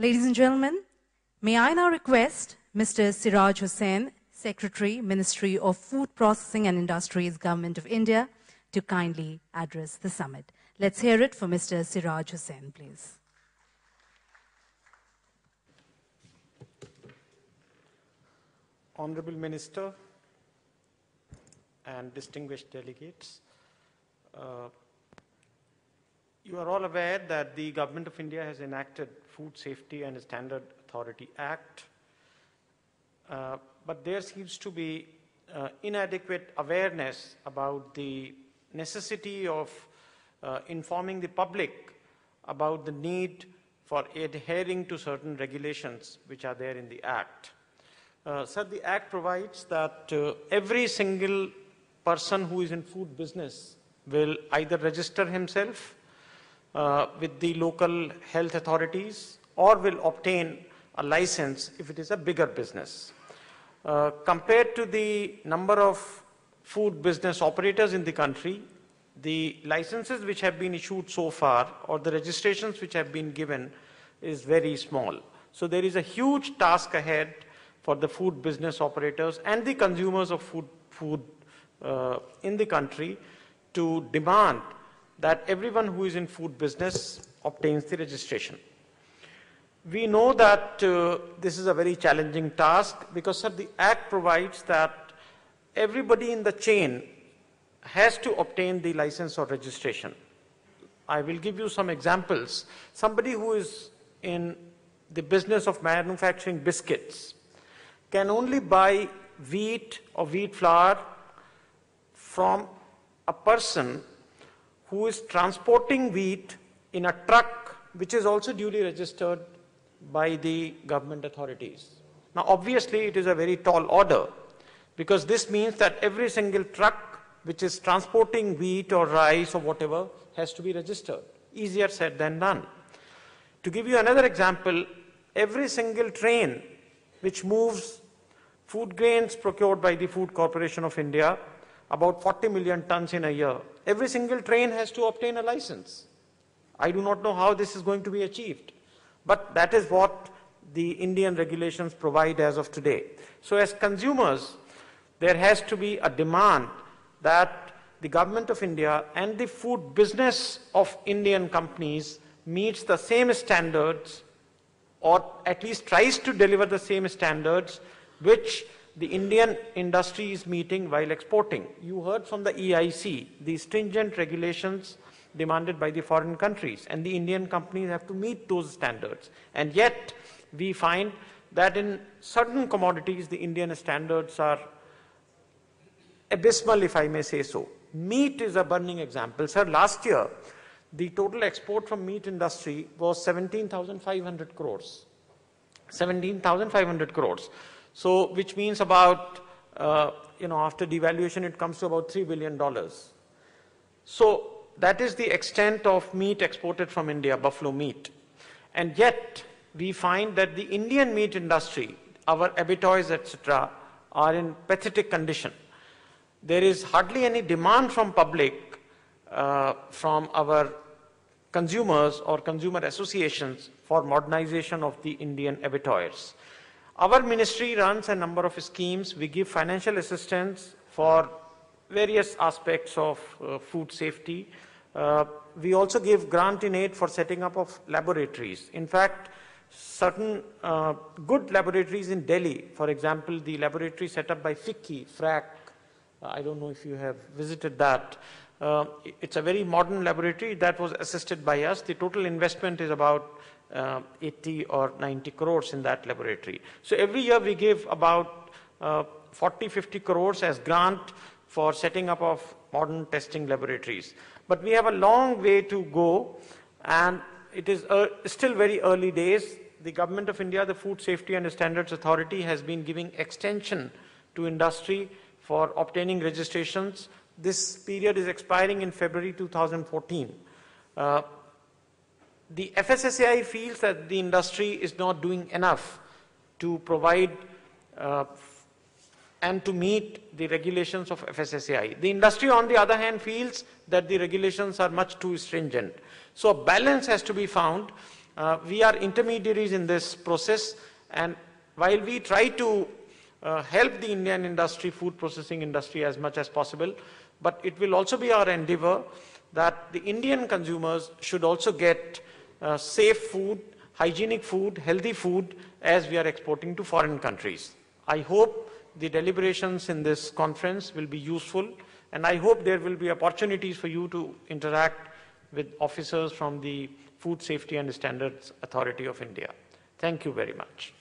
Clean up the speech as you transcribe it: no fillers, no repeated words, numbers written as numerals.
Ladies and gentlemen, may I now request Mr. Siraj Hussain, Secretary, Ministry of Food Processing and Industries, Government of India, to kindly address the summit. Let's hear it for Mr. Siraj Hussain, please. Honorable Minister and distinguished delegates, you are all aware that the Government of India has enacted Food Safety and Standard Authority Act, but there seems to be inadequate awareness about the necessity of informing the public about the need for adhering to certain regulations which are there in the Act. Sir, the Act provides that every single person who is in food business will either register himself with the local health authorities or will obtain a license if it is a bigger business. Compared to the number of food business operators in the country, the licenses which have been issued so far or the registrations which have been given is very small. So there is a huge task ahead for the food business operators and the consumers of food in the country to demand that everyone who is in food business obtains the registration. We know that this is a very challenging task because, sir, the Act provides that everybody in the chain has to obtain the license or registration. I will give you some examples. Somebody who is in the business of manufacturing biscuits can only buy wheat or wheat flour from a person who is transporting wheat in a truck which is also duly registered by the government authorities. Now, obviously, it is a very tall order because this means that every single truck which is transporting wheat or rice or whatever has to be registered. Easier said than done. To give you another example, every single train which moves food grains procured by the Food Corporation of India, about 40 million tons in a year, every single train has to obtain a license. I do not know how this is going to be achieved, but that is what the Indian regulations provide as of today. So as consumers, there has to be a demand that the Government of India and the food business of Indian companies meets the same standards or at least tries to deliver the same standards which the Indian industry is meeting while exporting. You heard from the EIC, the stringent regulations demanded by the foreign countries, and the Indian companies have to meet those standards. And yet, we find that in certain commodities, the Indian standards are abysmal, if I may say so. Meat is a burning example. Sir, last year, the total export from meat industry was 17,500 crores. 17,500 crores. So, which means about, after devaluation, it comes to about $3 billion. So, that is the extent of meat exported from India, buffalo meat. And yet, we find that the Indian meat industry, our abattoirs, etc., are in pathetic condition. There is hardly any demand from public, from our consumers or consumer associations for modernization of the Indian abattoirs. Our ministry runs a number of schemes. We give financial assistance for various aspects of food safety. We also give grant in aid for setting up of laboratories. In fact, certain good laboratories in Delhi, for example, the laboratory set up by FRAC, I don't know if you have visited that. It's a very modern laboratory that was assisted by us. The total investment is about 80 or 90 crores in that laboratory. So every year we give about 40-50 crores as grant for setting up of modern testing laboratories. But we have a long way to go, and it is still very early days. The Government of India, the Food Safety and Standards Authority, has been giving extension to industry for obtaining registrations. This period is expiring in February 2014. The FSSAI feels that the industry is not doing enough to provide and to meet the regulations of FSSAI. The industry, on the other hand, feels that the regulations are much too stringent. So a balance has to be found We are intermediaries in this process, and while we try to help the Indian industry, food processing industry as much as possible, but it will also be our endeavor that the Indian consumers should also get safe food, hygienic food, healthy food as we are exporting to foreign countries. I hope the deliberations in this conference will be useful, and I hope there will be opportunities for you to interact with officers from the Food Safety and Standards Authority of India. Thank you very much.